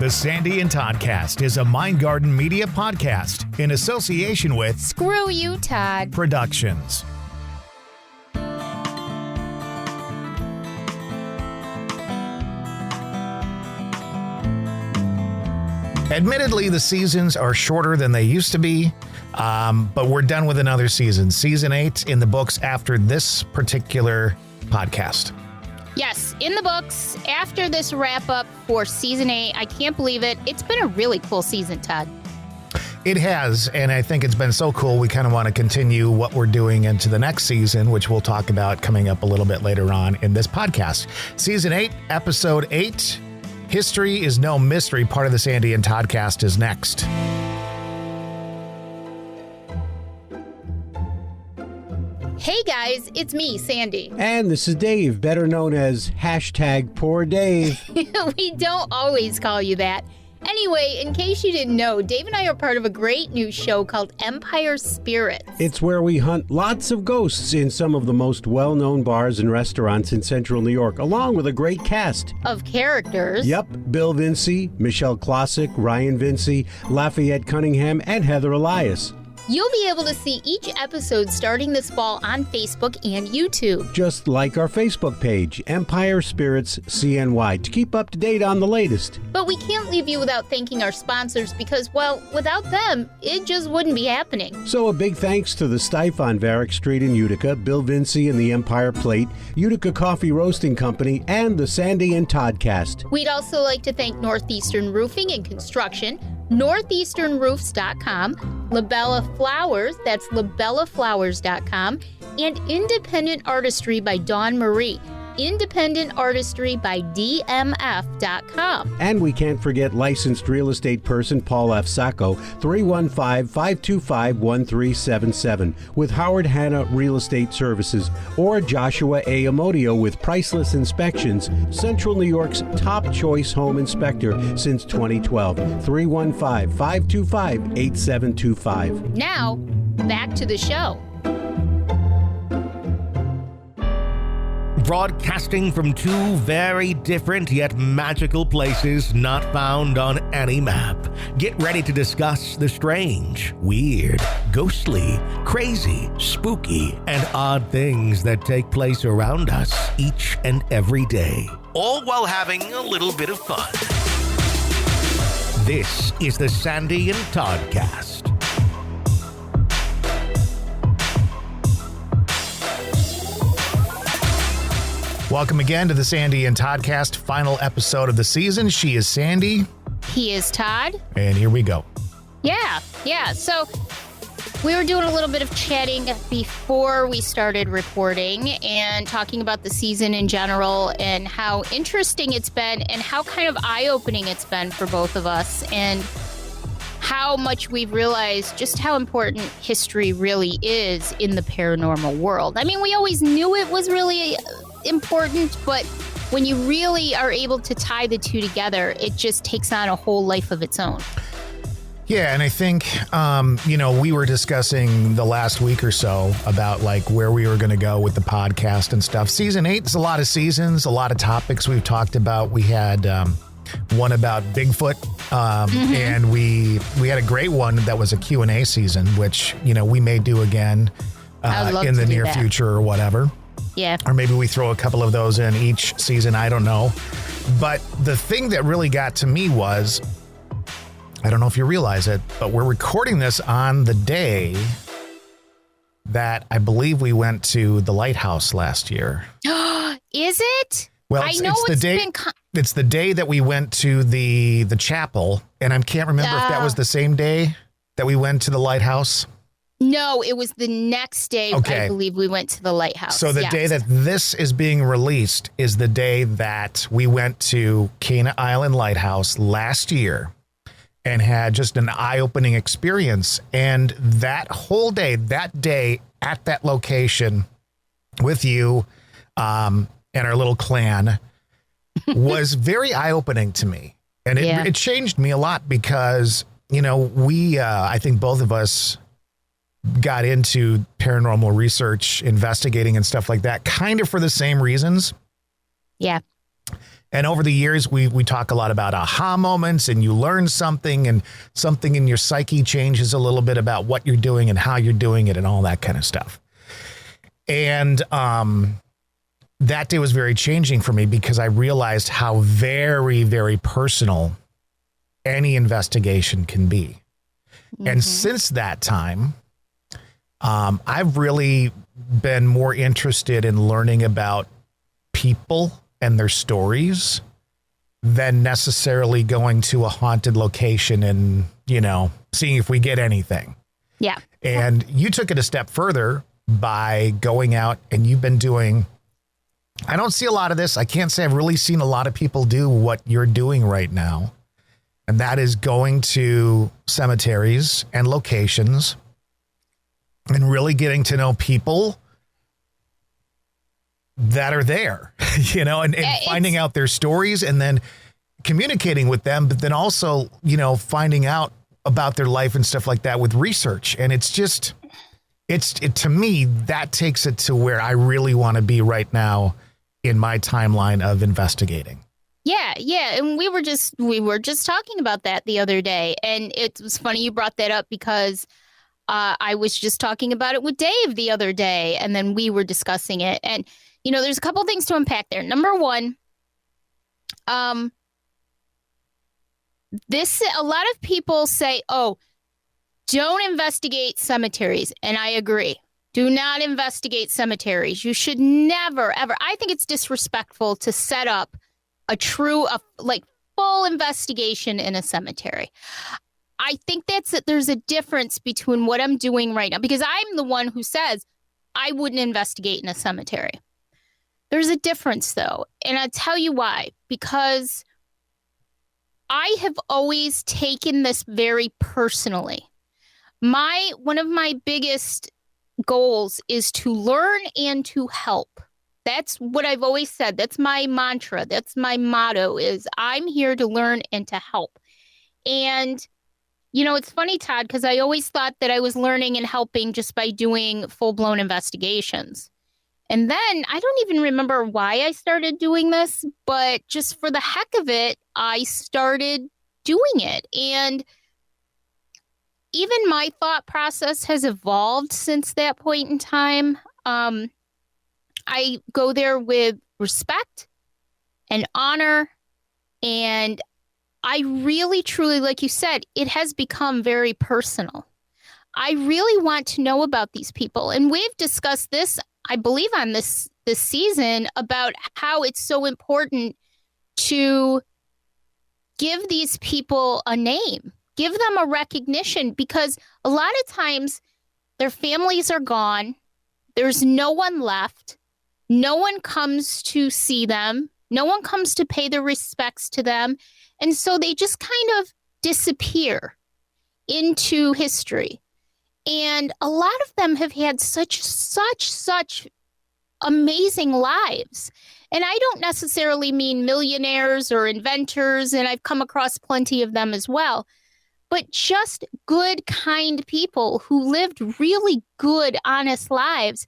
The Sandy and Toddcast is a MindgardenMedia podcast in association with Screw You, Todd Productions. Admittedly, the seasons are shorter than they used to be, but we're done with another season. Season 8 in the books after this particular podcast. Yes, in the books after this wrap up for season 8. I can't believe it. It's been a really cool season, Todd. It has, and I think it's been so cool. We kind of want to continue what we're doing into the next season, which we'll talk about coming up a little bit later on in this podcast. Season 8, Episode 8, History is No Mystery, part of the Sandy and Toddcast is next. Hey guys, it's me, Sandy. And this is Dave, better known as #Poor Dave. We don't always call you that. Anyway, in case you didn't know, Dave and I are part of a great new show called Empire Spirits. It's where we hunt lots of ghosts in some of the most well-known bars and restaurants in central New York, along with a great cast Of characters. Yep, Bill Vinci, Michelle Klossick, Ryan Vinci, Lafayette Cunningham, and Heather Elias. You'll be able to see each episode starting this fall on Facebook and YouTube. Just like our Facebook page, Empire Spirits CNY, to keep up to date on the latest. But we can't leave you without thanking our sponsors because, well, without them, it just wouldn't be happening. So a big thanks to the Stife on Varick Street in Utica, Bill Vinci and the Empire Plate, Utica Coffee Roasting Company, and the Sandy and Toddcast. We'd also like to thank Northeastern Roofing and Construction, northeasternroofs.com, Labella Flowers, that's labellaflowers.com, and Independent Artistry by Dawn Marie, independentartistry.dmf.com. And we can't forget licensed real estate person Paul F. Sacco, 315-525-1377, with Howard Hanna Real Estate Services, or Joshua A. Amodio with Priceless Inspections, Central New York's top choice home inspector since 2012, 315-525-8725. Now, back to the show. Broadcasting from two very different yet magical places not found on any map. Get ready to discuss the strange, weird, ghostly, crazy, spooky, and odd things that take place around us each and every day, all while having a little bit of fun. This is the Sandy and Toddcast. Welcome again to the Sandy and Toddcast, final episode of the season. She is Sandy. He is Todd. And here we go. Yeah. So we were doing a little bit of chatting before we started recording and talking about the season in general and how interesting it's been and how kind of eye-opening it's been for both of us and how much we've realized just how important history really is in the paranormal world. I mean, we always knew it was really important, but when you really are able to tie the two together, it just takes on a whole life of its own. Yeah, and I think, we were discussing the last week or so about like where we were going to go with the podcast and stuff. Season 8 is a lot of seasons, a lot of topics we've talked about. We had one about Bigfoot, and we had a great one that was a Q&A season, which, we may do again in the near future or whatever. Yeah. Or maybe we throw a couple of those in each season. I don't know. But the thing that really got to me was, I don't know if you realize it, but we're recording this on the day that I believe we went to the lighthouse last year. Is it? Well, it's the day that we went to the chapel, and I can't remember if that was the same day that we went to the lighthouse. No, it was the next day, okay. I believe we went to the lighthouse. So the day that this is being released is the day that we went to Cana Island Lighthouse last year and had just an eye-opening experience. And that whole day, at that location with you and our little clan was very eye-opening to me. And it changed me a lot because, we, I think both of us got into paranormal research, investigating and stuff like that, kind of for the same reasons. Yeah. And over the years, we talk a lot about aha moments, and you learn something, and something in your psyche changes a little bit about what you're doing and how you're doing it and all that kind of stuff. And that day was very changing for me because I realized how very, very personal any investigation can be. Mm-hmm. And since that time, I've really been more interested in learning about people and their stories than necessarily going to a haunted location and, seeing if we get anything. Yeah. And you took it a step further by going out, and you've been doing, I don't see a lot of this. I can't say I've really seen a lot of people do what you're doing right now. And that is going to cemeteries and locations and really getting to know people that are there, and finding out their stories and then communicating with them, but then also, finding out about their life and stuff like that with research. And it's just, to me, that takes it to where I really want to be right now in my timeline of investigating. Yeah. And we were just talking about that the other day. And it was funny you brought that up because I was just talking about it with Dave the other day, and then we were discussing it. And, there's a couple things to unpack there. Number one, a lot of people say, oh, don't investigate cemeteries. And I agree. Do not investigate cemeteries. You should never, ever. I think it's disrespectful to set up a full investigation in a cemetery. I think there's a difference between what I'm doing right now, because I'm the one who says I wouldn't investigate in a cemetery. There's a difference, though, and I'll tell you why. Because I have always taken this very personally. One of my biggest goals is to learn and to help. That's what I've always said. That's my mantra. That's my motto, is I'm here to learn and to help. And it's funny, Todd, because I always thought that I was learning and helping just by doing full-blown investigations. And then I don't even remember why I started doing this, but just for the heck of it, I started doing it. And even my thought process has evolved since that point in time. I go there with respect and honor, and I really, truly, like you said, it has become very personal. I really want to know about these people. And we've discussed this, I believe, on this season, about how it's so important to give these people a name, give them a recognition, because a lot of times their families are gone. There's no one left. No one comes to see them. No one comes to pay their respects to them. And so they just kind of disappear into history. And a lot of them have had such amazing lives. And I don't necessarily mean millionaires or inventors, and I've come across plenty of them as well, but just good, kind people who lived really good, honest lives.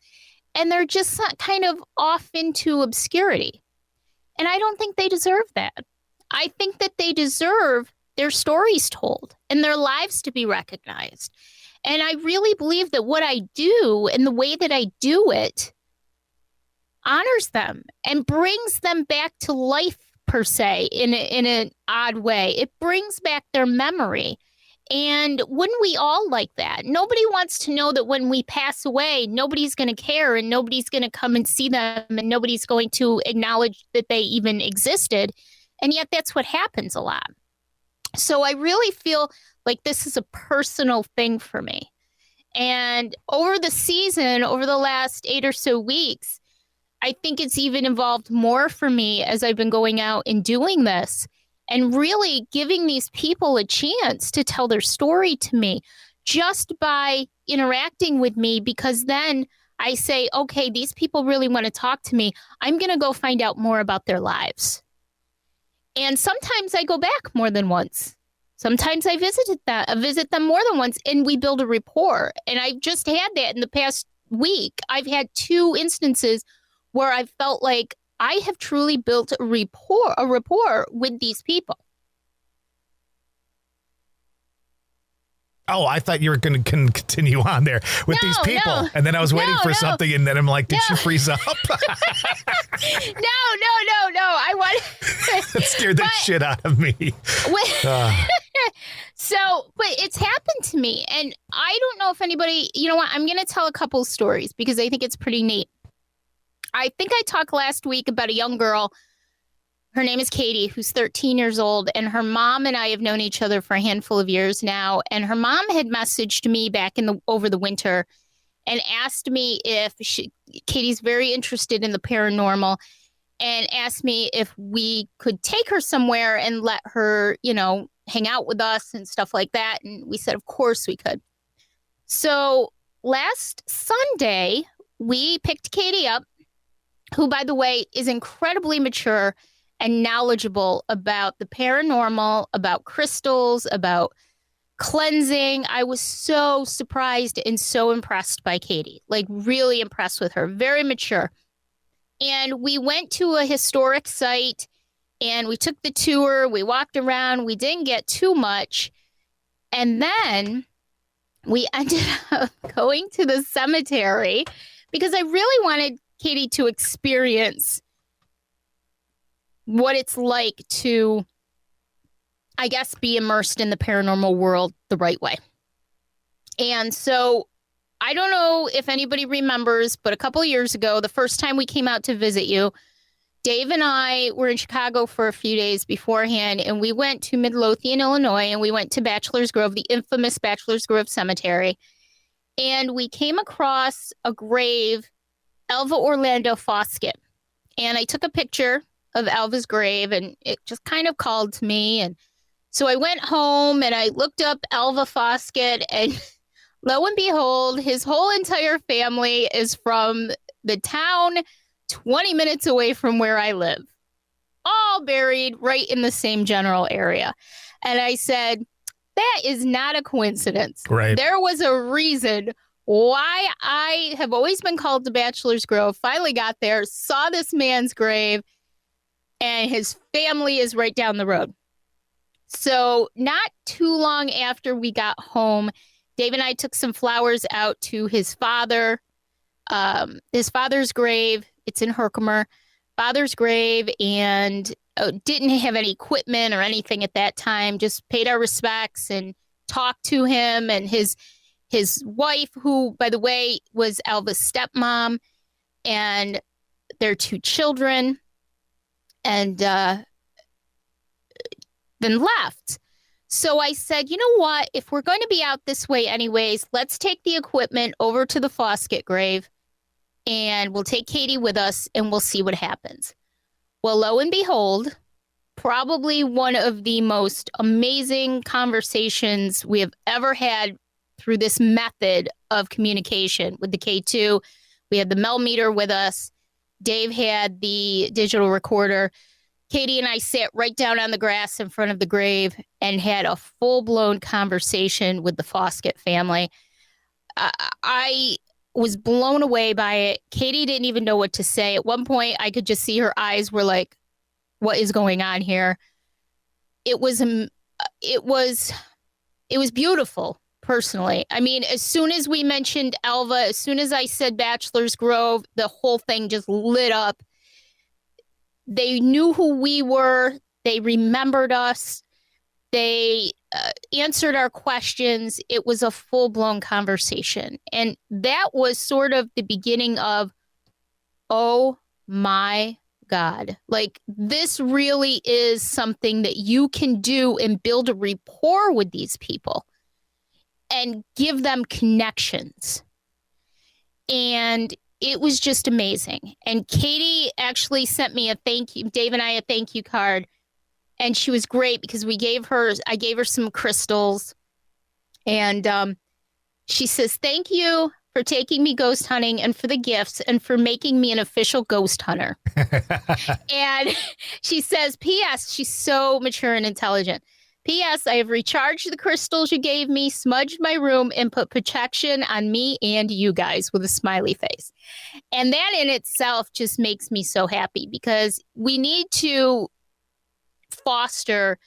And they're just kind of off into obscurity. And I don't think they deserve that. I think that they deserve their stories told and their lives to be recognized. And I really believe that what I do and the way that I do it honors them and brings them back to life, per se, in an odd way. It brings back their memory. And wouldn't we all like that? Nobody wants to know that when we pass away, nobody's going to care and nobody's going to come and see them and nobody's going to acknowledge that they even existed. And yet that's what happens a lot. So I really feel like this is a personal thing for me. And over the season, over the last 8 or so weeks, I think it's even evolved more for me as I've been going out and doing this and really giving these people a chance to tell their story to me just by interacting with me, because then I say, okay, these people really want to talk to me. I'm going to go find out more about their lives. And sometimes I go back more than once. Sometimes I visit them more than once, and we build a rapport. And I've just had that in the past week. I've had 2 instances where I felt like I have truly built a rapport with these people. Oh, I thought you were going to continue on there with these people. No. And then I was waiting for something. And then I'm like, did she freeze up? No. I want. That scared the shit out of me. So, but it's happened to me. And I don't know if anybody, you know what? I'm going to tell a couple stories because I think it's pretty neat. I think I talked last week about a young girl. Her name is Katie, who's 13 years old, and her mom and I have known each other for a handful of years now. And her mom had messaged me back over the winter and asked me if Katie's very interested in the paranormal, and asked me if we could take her somewhere and let her, hang out with us and stuff like that. And we said, of course we could. So last Sunday, we picked Katie up, who, by the way, is incredibly mature and knowledgeable about the paranormal, about crystals, about cleansing. I was so surprised and so impressed by Katie, like really impressed with her, very mature. And we went to a historic site and we took the tour. We walked around. We didn't get too much. And then we ended up going to the cemetery because I really wanted Katie to experience what it's like to, I guess, be immersed in the paranormal world the right way. And so I don't know if anybody remembers, but a couple of years ago, the first time we came out to visit you, Dave and I were in Chicago for a few days beforehand, and we went to Midlothian, Illinois, and we went to Bachelor's Grove, the infamous Bachelor's Grove Cemetery. And we came across a grave, Alva Orlando Foskett. And I took a picture of Alva's grave, and it just kind of called to me. And so I went home and I looked up Alva Foskett, and lo and behold, his whole entire family is from the town 20 minutes away from where I live, all buried right in the same general area. And I said, that is not a coincidence. Right. There was a reason why I have always been called to Bachelor's Grove, finally got there, saw this man's grave, and his family is right down the road. So not too long after we got home, Dave and I took some flowers out to his father's grave. It's in Herkimer, father's grave, and didn't have any equipment or anything at that time, just paid our respects and talked to him and his wife, who, by the way, was Alva's stepmom, and their two children. And then left. So I said, you know what? If we're going to be out this way anyways, let's take the equipment over to the Foskett grave and we'll take Katie with us and we'll see what happens. Well, lo and behold, probably one of the most amazing conversations we have ever had through this method of communication with the K2. We had the Mel meter with us. Dave had the digital recorder. Katie and I sat right down on the grass in front of the grave and had a full-blown conversation with the Foskett family. I was blown away by it. Katie didn't even know what to say. At one point, I could just see her eyes were like, what is going on here? It was beautiful, personally. I mean, as soon as we mentioned Alva, as soon as I said Bachelor's Grove, the whole thing just lit up. They knew who we were. They remembered us. They answered our questions. It was a full-blown conversation. And that was sort of the beginning of, oh my God, like this really is something that you can do and build a rapport with these people and give them connections. And it was just amazing. And Katie actually sent me a thank you, Dave and I, a thank you card. And she was great because I gave her some crystals. And she says, thank you for taking me ghost hunting and for the gifts and for making me an official ghost hunter. And she says, P.S., she's so mature and intelligent. P.S. I have recharged the crystals you gave me, smudged my room, and put protection on me and you guys with a smiley face. And that in itself just makes me so happy because we need to foster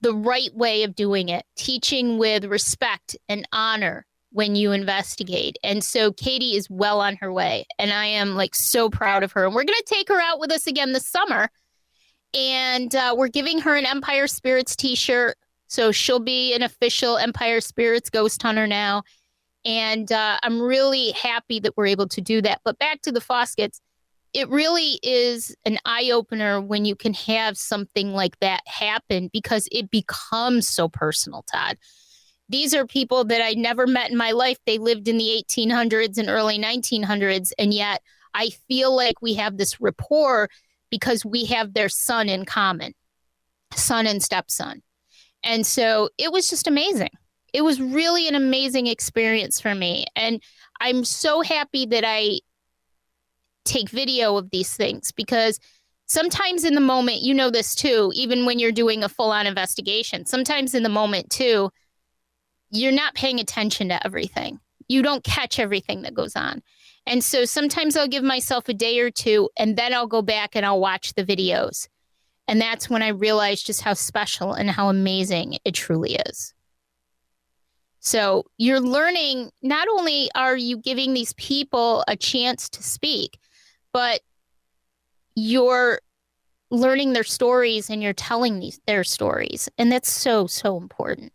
the right way of doing it, teaching with respect and honor when you investigate. And so Katie is well on her way, and I am like so proud of her. And we're going to take her out with us again this summer. And we're giving her an Empire Spirits t-shirt. So she'll be an official Empire Spirits ghost hunter now. And I'm really happy that we're able to do that. But back to the Foskets, it really is an eye-opener when you can have something like that happen because it becomes so personal, Todd. These are people that I never met in my life. They lived in the 1800s and early 1900s. And yet I feel like we have this rapport because we have their son in common, son and stepson. And so it was just amazing. It was really an amazing experience for me. And I'm so happy that I take video of these things because sometimes in the moment, you know this too, even when you're doing a full-on investigation, sometimes in the moment too, you're not paying attention to everything. You don't catch everything that goes on. And so sometimes I'll give myself a day or two and then I'll go back and I'll watch the videos. And that's when I realize just how special and how amazing it truly is. So you're learning, not only are you giving these people a chance to speak, but you're learning their stories and you're telling their stories. And that's so, so important.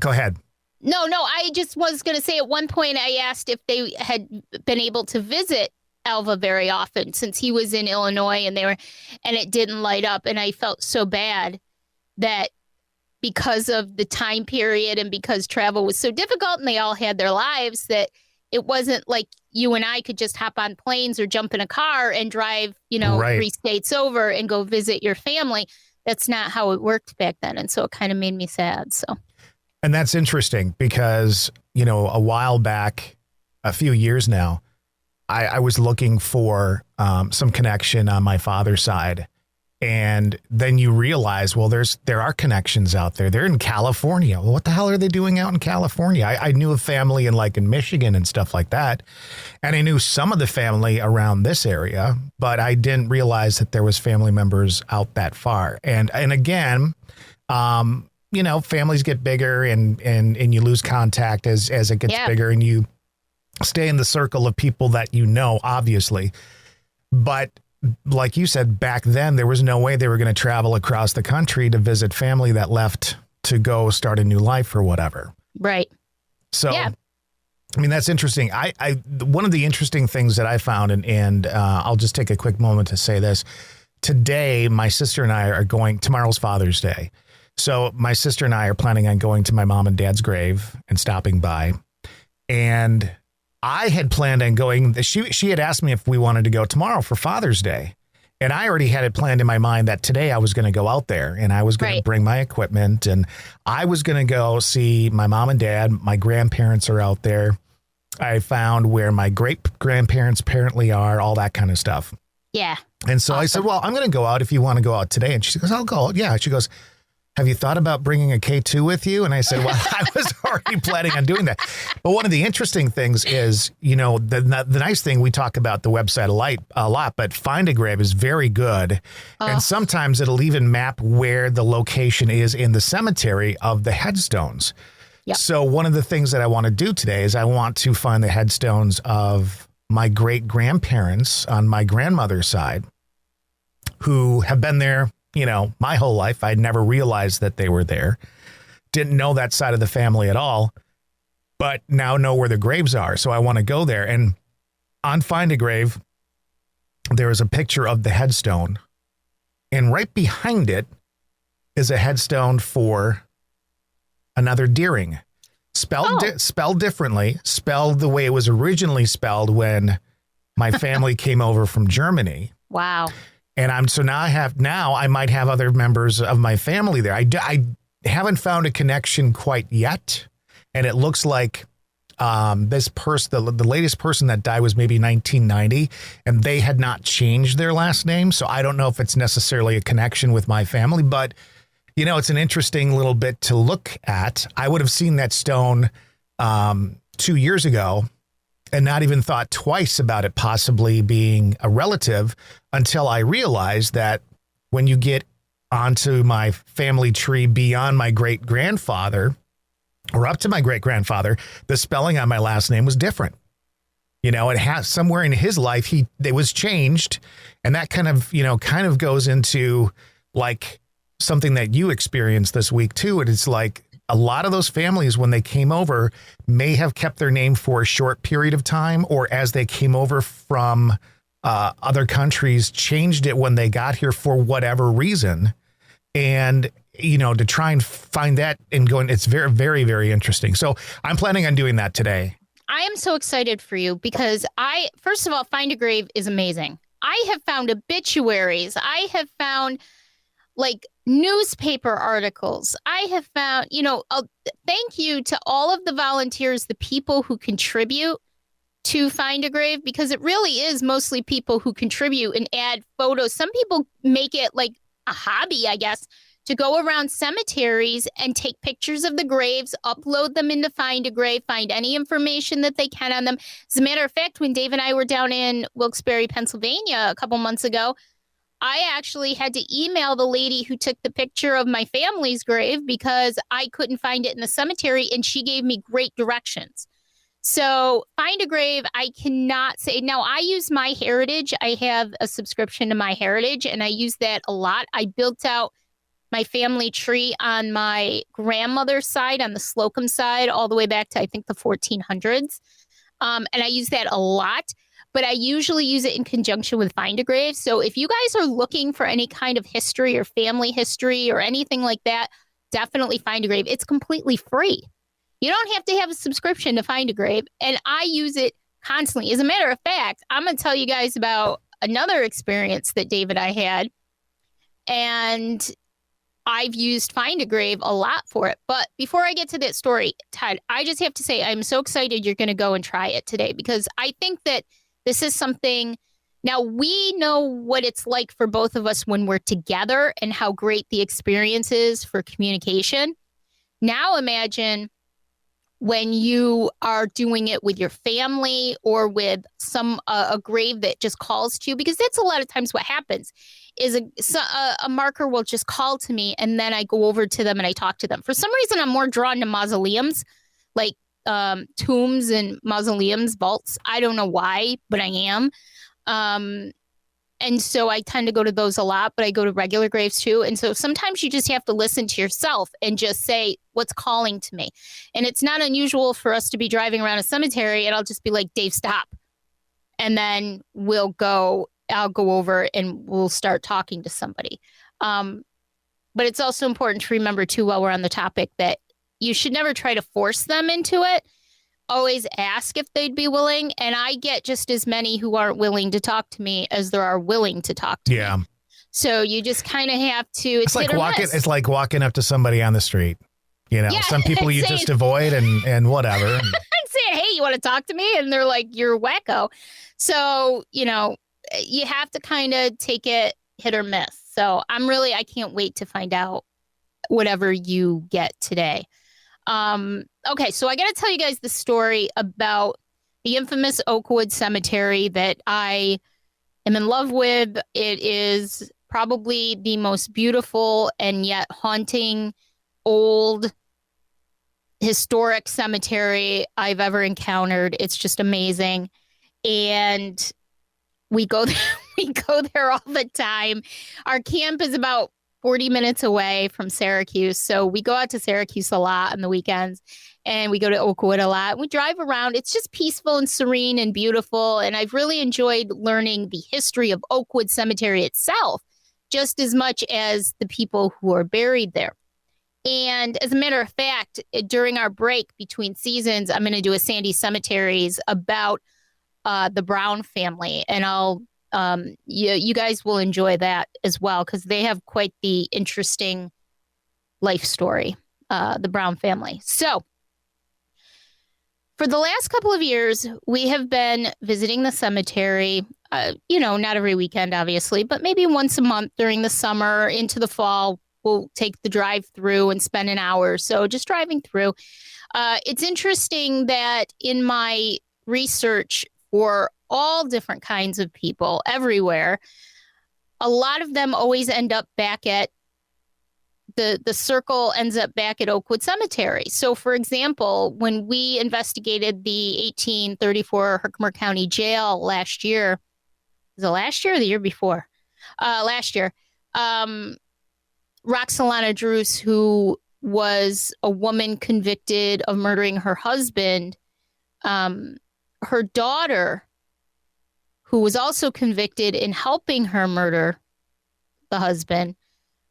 Go ahead. No, I just was going to say at one point I asked if they had been able to visit Alva very often since he was in Illinois and it didn't light up. And I felt so bad that because of the time period and because travel was so difficult and they all had their lives that it wasn't like you and I could just hop on planes or jump in a car and drive, Right. 3 states over and go visit your family. That's not how it worked back then. And so it kind of made me sad. So. And that's interesting because, a while back, a few years now, I was looking for some connection on my father's side. And then you realize, well, there are connections out there. They're in California. Well, what the hell are they doing out in California? I knew a family in Michigan and stuff like that. And I knew some of the family around this area, but I didn't realize that there was family members out that far. And again, families get bigger and you lose contact as it gets bigger and you stay in the circle of people that obviously. But like you said, back then, there was no way they were going to travel across the country to visit family that left to go start a new life or whatever. Right. So, yeah. I mean, that's interesting. One of the interesting things that I found, and I'll just take a quick moment to say this. Today, my sister and I are going, tomorrow's Father's Day. So my sister and I are planning on going to my mom and dad's grave and stopping by. And I had planned on going. She had asked me if we wanted to go tomorrow for Father's Day. And I already had it planned in my mind that today I was going to go out there and I was going to bring my equipment and I was going to go see my mom and dad. My grandparents are out there. I found where my great grandparents apparently are, all that kind of stuff. Yeah. And so I said, well, I'm going to go out if you want to go out today. And she goes, I'll go. Yeah. She goes, have you thought about bringing a K2 with you? And I said, well, I was already planning on doing that. But one of the interesting things is, the nice thing, we talk about the website a lot, but Find a Grave is very good. And sometimes it'll even map where the location is in the cemetery of the headstones. Yep. So one of the things that I want to do today is I want to find the headstones of my great grandparents on my grandmother's side who have been there my whole life. I'd never realized that they were there. Didn't know that side of the family at all, but now know where the graves are. So I want to go there. And on Find a Grave, there is a picture of the headstone. And right behind it is a headstone for another Deering. Spelled differently, spelled the way it was originally spelled when my family came over from Germany. Wow. And now I might have other members of my family there. I haven't found a connection quite yet. And it looks like this person, the latest person that died was maybe 1990 and they had not changed their last name. So I don't know if it's necessarily a connection with my family, but You know, it's an interesting little bit to look at. I would have seen that stone 2 years ago and not even thought twice about it possibly being a relative until I realized that when you get onto my family tree beyond my great-grandfather or up to my great-grandfather, the spelling on my last name was different. You know, it has somewhere in his life, it was changed. And that kind of goes into like something that you experienced this week too. And it's like a lot of those families, when they came over, may have kept their name for a short period of time, or as they came over from other countries, changed it when they got here for whatever reason. And, you know, to try and find that and going, it's very, very, very interesting. So I'm planning on doing that today. I am so excited for you because first of all, Find a Grave is amazing. I have found obituaries. I have found like newspaper articles. I have found, thank you to all of the volunteers, the people who contribute to Find a Grave, because it really is mostly people who contribute and add photos. Some people make it like a hobby, I guess, to go around cemeteries and take pictures of the graves, upload them into Find a Grave, find any information that they can on them. As a matter of fact, when Dave and I were down in Wilkes-Barre, Pennsylvania a couple months ago, I actually had to email the lady who took the picture of my family's grave because I couldn't find it in the cemetery, and she gave me great directions. So Find a Grave, I cannot say. Now, I use MyHeritage. I have a subscription to MyHeritage, and I use that a lot. I built out my family tree on my grandmother's side, on the Slocum side, all the way back to, I think, the 1400s. And I use that a lot, but I usually use it in conjunction with Find a Grave. So if you guys are looking for any kind of history or family history or anything like that, definitely Find a Grave. It's completely free. You don't have to have a subscription to Find a Grave, and I use it constantly. As a matter of fact, I'm going to tell you guys about another experience that Dave and I had, and I've used Find a Grave a lot for it. But before I get to that story, Todd, I just have to say I'm so excited you're going to go and try it today, because I think that this is something. Now, we know what it's like for both of us when we're together and how great the experience is for communication. Now imagine when you are doing it with your family or with a grave that just calls to you, because that's a lot of times what happens is a marker will just call to me, and then I go over to them and I talk to them. For some reason, I'm more drawn to mausoleums, like tombs and mausoleums, vaults. I don't know why, but I am. And so I tend to go to those a lot, but I go to regular graves too. And so sometimes you just have to listen to yourself and just say, what's calling to me? And it's not unusual for us to be driving around a cemetery and I'll just be like, Dave, stop. And then I'll go over and we'll start talking to somebody. But it's also important to remember too, while we're on the topic, that you should never try to force them into it. Always ask if they'd be willing. And I get just as many who aren't willing to talk to me as there are willing to talk to me. So you just kind of have to. It's like walking up to somebody on the street. You know, some people you just avoid and whatever. And saying, hey, you want to talk to me? And they're like, you're wacko. So, you have to kind of take it hit or miss. So I can't wait to find out whatever you get today. Okay, so I got to tell you guys the story about the infamous Oakwood Cemetery that I am in love with. It is probably the most beautiful and yet haunting old historic cemetery I've ever encountered. It's just amazing. And we go there all the time. Our camp is about 40 minutes away from Syracuse. So we go out to Syracuse a lot on the weekends, and we go to Oakwood a lot. We drive around. It's just peaceful and serene and beautiful. And I've really enjoyed learning the history of Oakwood Cemetery itself, just as much as the people who are buried there. And as a matter of fact, during our break between seasons, I'm going to do a Sandy Cemeteries about the Brown family. And you guys will enjoy that as well, because they have quite the interesting life story, the Brown family. So for the last couple of years, we have been visiting the cemetery, not every weekend, obviously, but maybe once a month during the summer into the fall. we'll take the drive through and spend an hour or so just driving through. It's interesting that in my research for all different kinds of people everywhere, a lot of them always end up back at the circle ends up back at Oakwood Cemetery. So, for example, when we investigated the 1834 Herkimer County Jail last year, was it last year or the year before? Last year, Roxalana Druce, who was a woman convicted of murdering her husband, her daughter, who was also convicted in helping her murder the husband,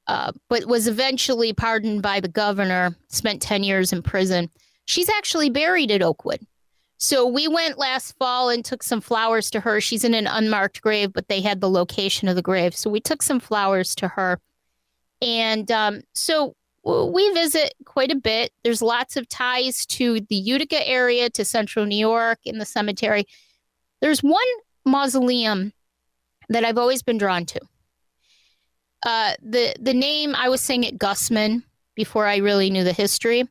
but was eventually pardoned by the governor, spent 10 years in prison. She's actually buried at Oakwood. So we went last fall and took some flowers to her. She's in an unmarked grave, but they had the location of the grave. So we took some flowers to her. And so we visit quite a bit. There's lots of ties to the Utica area, to central New York in the cemetery. There's one mausoleum that I've always been drawn to. The name, I was saying it Gussman before I really knew the history.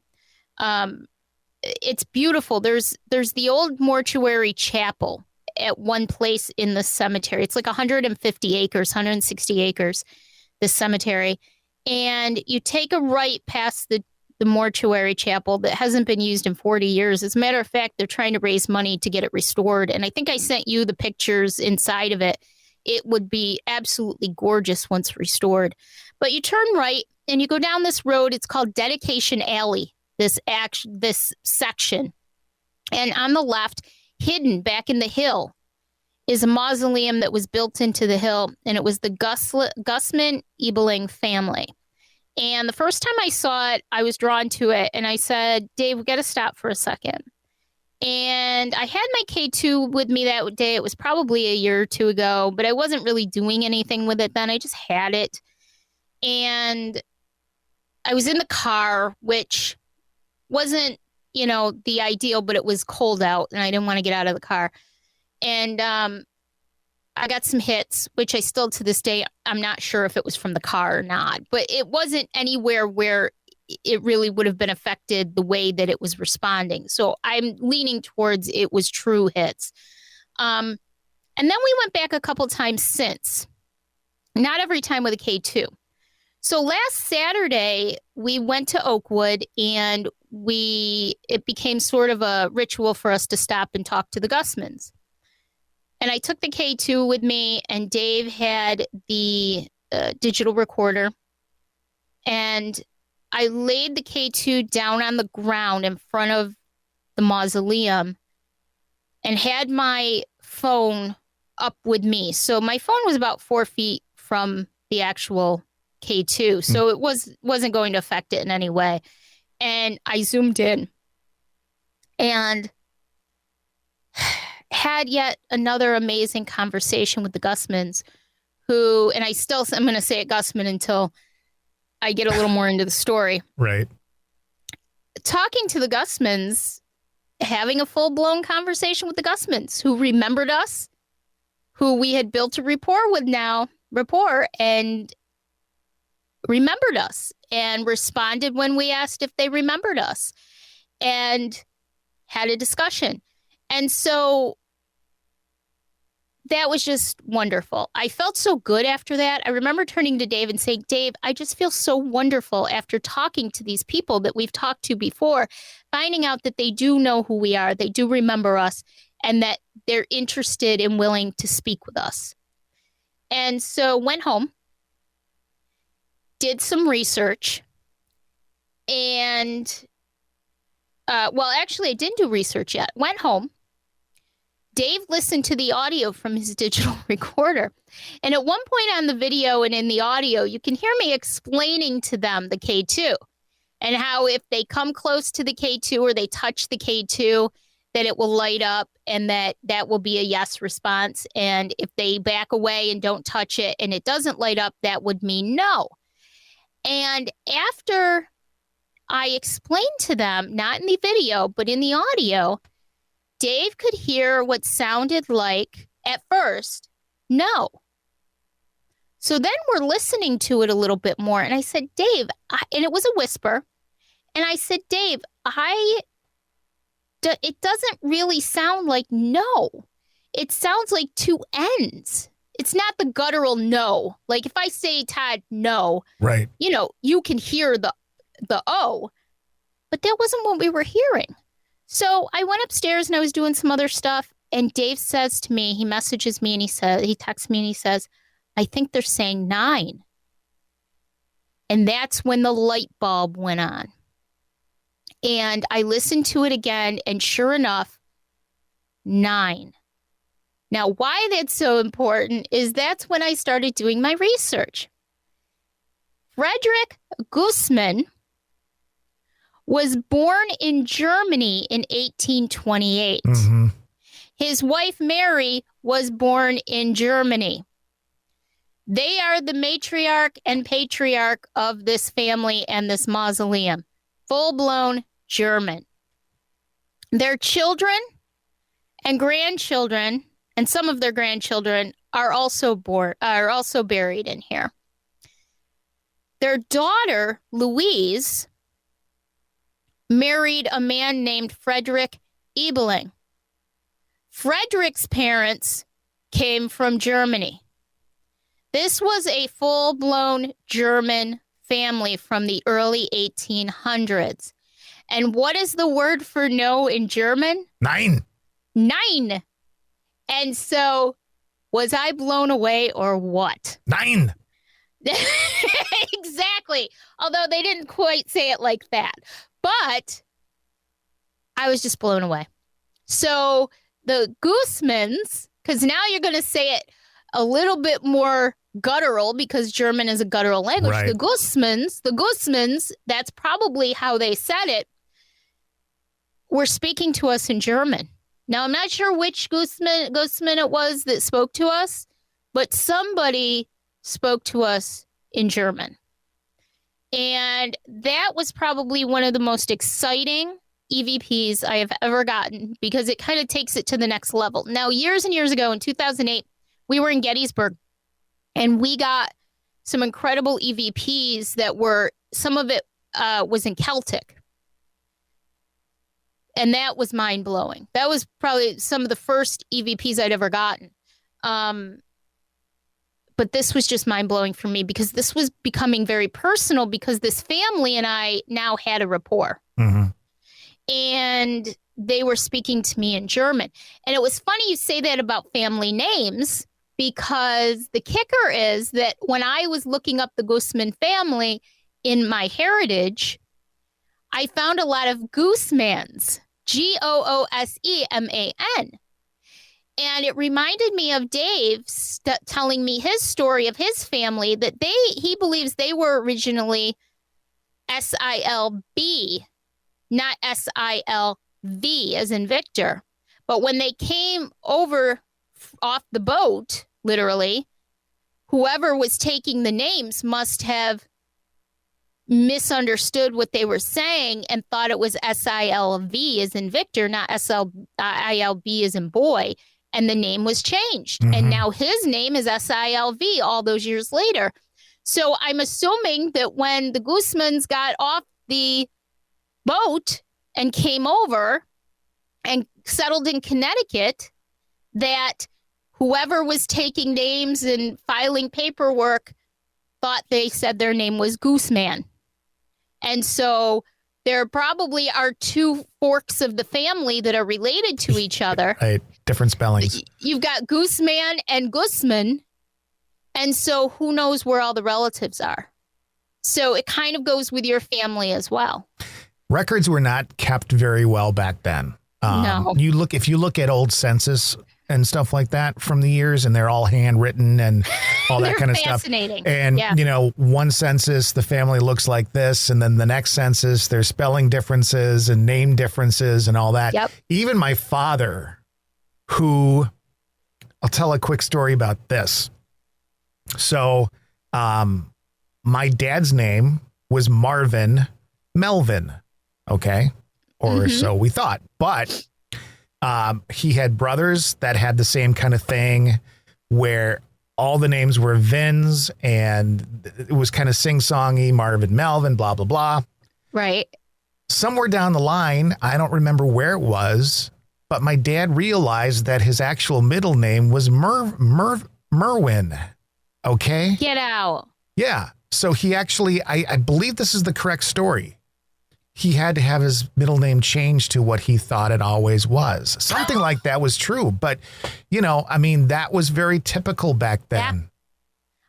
It's beautiful. There's the old mortuary chapel at one place in the cemetery. It's like 150 acres, 160 acres, this cemetery. And you take a right past the mortuary chapel that hasn't been used in 40 years. As a matter of fact, they're trying to raise money to get it restored. And I think I sent you the pictures inside of it. It would be absolutely gorgeous once restored. But you turn right and you go down this road. It's called Dedication Alley, this section. And on the left, hidden back in the hill, is a mausoleum that was built into the hill. And it was the Gussman Ebeling family. And the first time I saw it, I was drawn to it. And I said, Dave, we got to stop for a second. And I had my K2 with me that day. It was probably a year or two ago, but I wasn't really doing anything with it then. I just had it. And I was in the car, which wasn't, the ideal, but it was cold out and I didn't want to get out of the car. And I got some hits, which I still to this day, I'm not sure if it was from the car or not, but it wasn't anywhere where it really would have been affected the way that it was responding. So I'm leaning towards it was true hits. And then we went back a couple times since. Not every time with a K2. So last Saturday, we went to Oakwood and it became sort of a ritual for us to stop and talk to the Gussmans. And I took the K2 with me, and Dave had the digital recorder. And I laid the K2 down on the ground in front of the mausoleum and had my phone up with me. So my phone was about 4 feet from the actual K2. So it wasn't going to affect it in any way. And I zoomed in and had yet another amazing conversation with the Gussmans who, and I'm going to say it Gussman until I get a little more into the story. Right. Talking to the Gussmans, having a full-blown conversation with the Gussmans who remembered us, who we had built a rapport and remembered us and responded when we asked if they remembered us and had a discussion. And so that was just wonderful. I felt so good after that. I remember turning to Dave and saying, Dave, I just feel so wonderful after talking to these people that we've talked to before, finding out that they do know who we are, they do remember us, and that they're interested and willing to speak with us. And so went home, did some research, and, actually I didn't do research yet. Went home. Dave listened to the audio from his digital recorder. And at one point on the video and in the audio, you can hear me explaining to them the K2 and how if they come close to the K2 or they touch the K2, that it will light up and that will be a yes response. And if they back away and don't touch it and it doesn't light up, that would mean no. And after I explained to them, not in the video, but in the audio, Dave could hear what sounded like, at first, no. So then we're listening to it a little bit more. And I said, Dave, and it was a whisper. And I said, Dave, it doesn't really sound like no. It sounds like two N's. It's not the guttural no. Like if I say, Todd, no, right. You can hear the O, but that wasn't what we were hearing. So I went upstairs and I was doing some other stuff. And Dave says to me, he messages me and he texts me and he says, I think they're saying 9. And that's when the light bulb went on. And I listened to it again, and sure enough, 9. Now, why that's so important is that's when I started doing my research. Frederick Gussmann was born in Germany in 1828. Mm-hmm. His wife, Mary, was born in Germany. They are the matriarch and patriarch of this family and this mausoleum. Full-blown German. Their children and grandchildren, and some of their grandchildren, are also buried in here. Their daughter, Louise, married a man named Frederick Ebeling. Frederick's parents came from Germany. This was a full-blown German family from the early 1800s. And what is the word for no in German? 9. 9. And so, was I blown away or what? 9. Exactly. Although they didn't quite say it like that. But I was just blown away. So the Gussmanns, because now you're going to say it a little bit more guttural because German is a guttural language. Right. The Gussmanns, that's probably how they said it, were speaking to us in German. Now, I'm not sure which Gussmann it was that spoke to us, but somebody spoke to us in German. And that was probably one of the most exciting EVPs I have ever gotten because it kind of takes it to the next level. Now, years and years ago in 2008, we were in Gettysburg and we got some incredible EVPs that were, some of it was in Celtic. And that was mind blowing. That was probably some of the first EVPs I'd ever gotten. But this was just mind blowing for me because this was becoming very personal because this family and I now had a rapport. Mm-hmm. And they were speaking to me in German. And it was funny you say that about family names because the kicker is that when I was looking up the Gussmann family in my heritage, I found a lot of Goosemans, Gooseman. And it reminded me of Dave telling me his story of his family that he believes they were originally SILB, not SILV as in Victor. But when they came over off the boat, literally, whoever was taking the names must have misunderstood what they were saying and thought it was SILV as in Victor, not SILB as in boy. And the name was changed. Mm-hmm. And now his name is SILV all those years later. So I'm assuming that when the Gussmanns got off the boat and came over and settled in Connecticut, that whoever was taking names and filing paperwork thought they said their name was Gooseman. And so there probably are two forks of the family that are related to each other. Right. Different spellings. You've got Gooseman and Gussmann. And so who knows where all the relatives are. So it kind of goes with your family as well. Records were not kept very well back then. No. If you look at old census and stuff like that from the years, and they're all handwritten and all that kind of stuff. Fascinating. And, one census, the family looks like this. And then the next census, there's spelling differences and name differences and all that. Yep. Even my father, who, I'll tell a quick story about this. So my dad's name was Melvin. Okay. Or so we thought. But he had brothers that had the same kind of thing where all the names were Vins, and it was kind of sing-songy, Marvin, Melvin, blah, blah, blah. Right. Somewhere down the line, I don't remember where it was, but my dad realized that his actual middle name was Merwin. Okay? Get out. Yeah. So he actually, I believe this is the correct story. He had to have his middle name changed to what he thought it always was. Something like that was true. But, that was very typical back then. Yeah.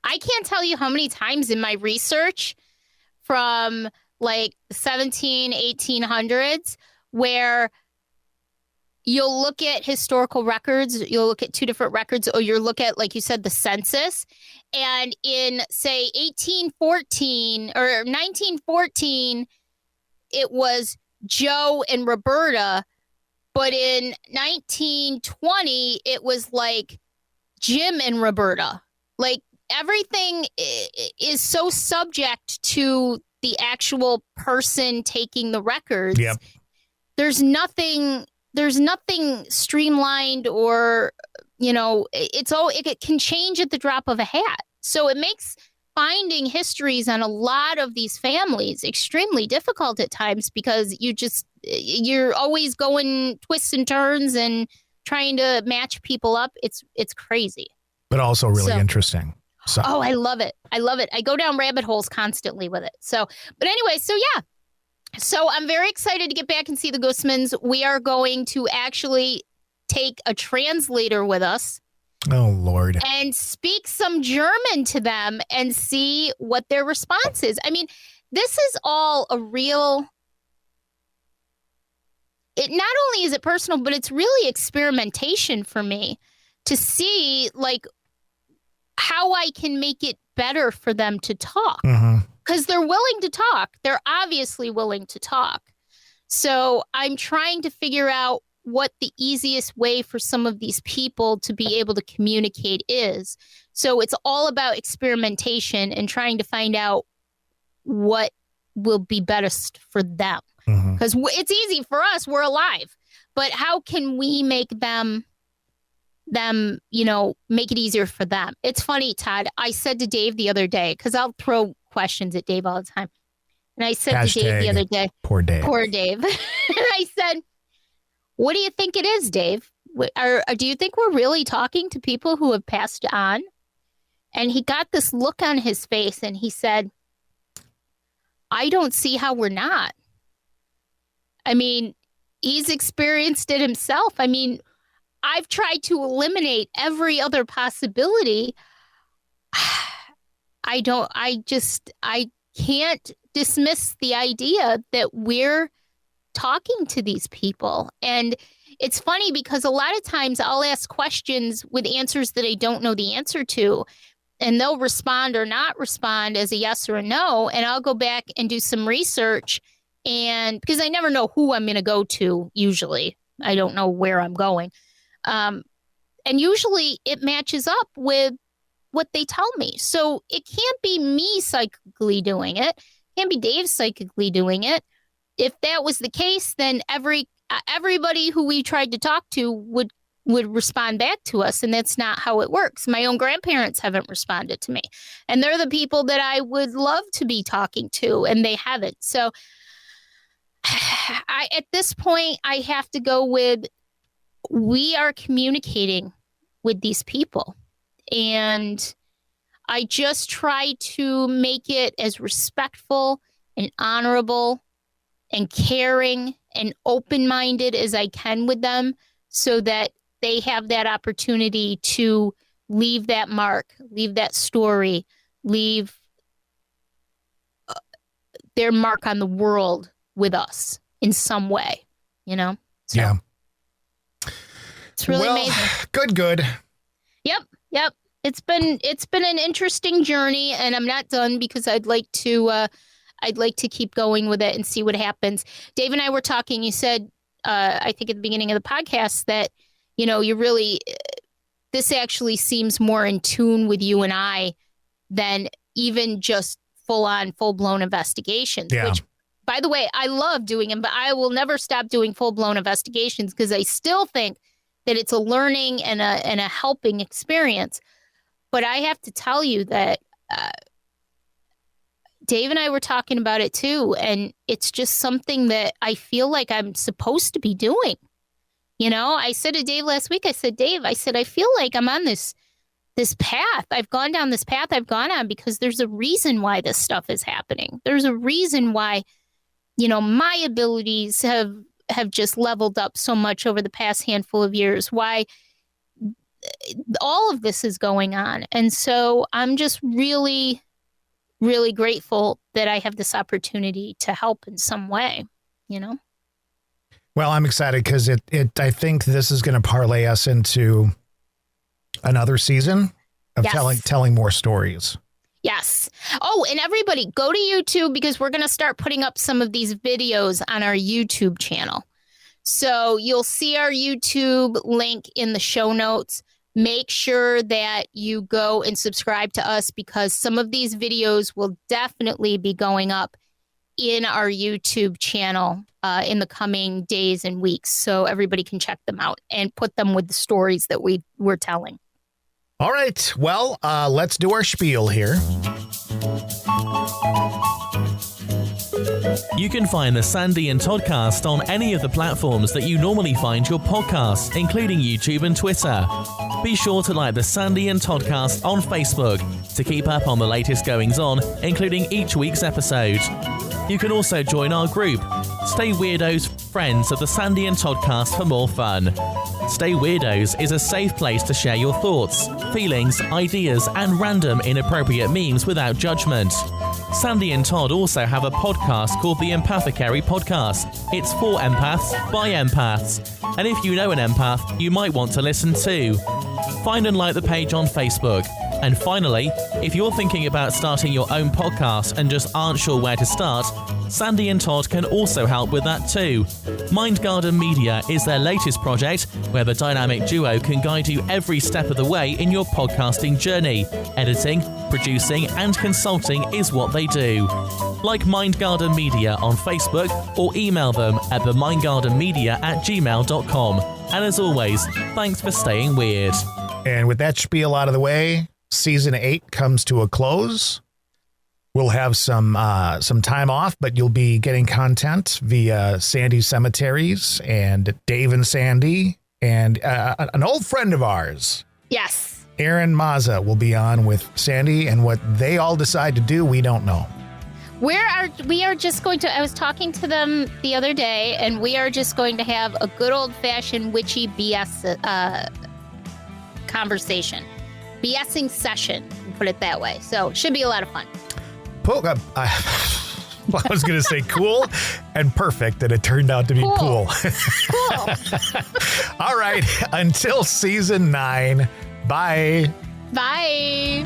I can't tell you how many times in my research from like 1800s where you'll look at historical records, you'll look at two different records, or you'll look at, like you said, the census. And in, say, 1814 or 1914, it was Joe and Roberta. But in 1920, it was like Jim and Roberta. Like everything is so subject to the actual person taking the records. Yep. There's nothing streamlined or, it can change at the drop of a hat. So it makes finding histories on a lot of these families extremely difficult at times because you're always going twists and turns and trying to match people up. It's crazy. But also really interesting. So. Oh, I love it. I go down rabbit holes constantly with it. So, but anyway, yeah. So I'm very excited to get back and see the Gusmans. We are going to actually take a translator with us. Oh, Lord. And speak some German to them and see what their response is. I mean, this is all a real... not only is it personal, but it's really experimentation for me to see, like, how I can make it better for them to talk. Because they're willing to talk. They're obviously willing to talk. So I'm trying to figure out what the easiest way for some of these people to be able to communicate is. So it's all about experimentation and trying to find out what will be best for them. Because it's easy for us. We're alive. But how can we make them, make it easier for them? It's funny, Todd. I said to Dave the other day, because I'll throw questions at Dave all the time. And I said to Dave the other day, poor Dave. And I said, what do you think it is, Dave? Do you think we're really talking to people who have passed on? And he got this look on his face and he said, I don't see how we're not. I mean, he's experienced it himself. I mean, I've tried to eliminate every other possibility. I can't dismiss the idea that we're talking to these people. And it's funny because a lot of times I'll ask questions with answers that I don't know the answer to, and they'll respond or not respond as a yes or a no. And I'll go back and do some research, and because I never know who I'm going to go to, usually I don't know where I'm going. And usually it matches up with what they tell me. So it can't be me psychically doing it. It can't be Dave psychically doing it. If that was the case, then everybody who we tried to talk to would respond back to us, and that's not how it works. My own grandparents haven't responded to me, and they're the people that I would love to be talking to, and they haven't. So at this point, I have to go with, we are communicating with these people, and I just try to make it as respectful and honorable and caring and open-minded as I can with them, so that they have that opportunity to leave that mark, leave that story, leave their mark on the world with us in some way, So, yeah. It's really amazing. Good. Yep. It's been an interesting journey, and I'm not done because I'd like to keep going with it and see what happens. Dave and I were talking. You said, I think at the beginning of the podcast, that, you really, this actually seems more in tune with you and I than even just full-blown investigations, yeah. Which, by the way, I love doing them, but I will never stop doing full-blown investigations because I still think that it's a learning and a helping experience. But I have to tell you that Dave and I were talking about it too, and it's just something that I feel like I'm supposed to be doing. You know, I said to Dave last week, I said, Dave, I feel like I'm on this path. I've gone down this path I've gone on because there's a reason why this stuff is happening. There's a reason why, you know, my abilities have just leveled up so much over the past handful of years, why all of this is going on. And so I'm just really, really grateful that I have this opportunity to help in some way, you know? Well, I'm excited because I think this is going to parlay us into another season of telling more stories. Yes. Oh, and everybody go to YouTube because we're going to start putting up some of these videos on our YouTube channel. So you'll see our YouTube link in the show notes. Make sure that you go and subscribe to us because some of these videos will definitely be going up in our YouTube channel in the coming days and weeks. So everybody can check them out and put them with the stories that we're telling. All right. Well, let's do our spiel here. You can find the Sandy and Toddcast on any of the platforms that you normally find your podcasts, including YouTube and Twitter. Be sure to like the Sandy and Toddcast on Facebook to keep up on the latest goings-on, including each week's episode. You can also join our group, Stay Weirdos, friends of the Sandy and Toddcast for more fun. Stay Weirdos is a safe place to share your thoughts, feelings, ideas, and random inappropriate memes without judgment. Sandy and Todd also have a podcast called the Empathecary Podcast. It's for empaths, by empaths. And if you know an empath, you might want to listen too. Find and like the page on Facebook. And finally, if you're thinking about starting your own podcast and just aren't sure where to start, Sandy and Todd can also help with that too. MindgardenMedia is their latest project where the dynamic duo can guide you every step of the way in your podcasting journey. Editing, producing, and consulting is what they do. Like MindgardenMedia on Facebook or email them at themindgardenmedia@gmail.com. And as always, thanks for staying weird. And with that spiel out of the way, season 8 comes to a close. We'll have some time off, but you'll be getting content via Sandy Cemeteries and Dave and Sandy and an old friend of ours. Yes. Aaron Mazza will be on with Sandy, and what they all decide to do, we don't know. We are just going to, I was talking to them the other day, and we are just going to have a good old-fashioned witchy BS conversation. BSing session, put it that way. So, should be a lot of fun. I was going to say cool and perfect, and it turned out to be cool. Cool. All right. Until season 9. Bye. Bye.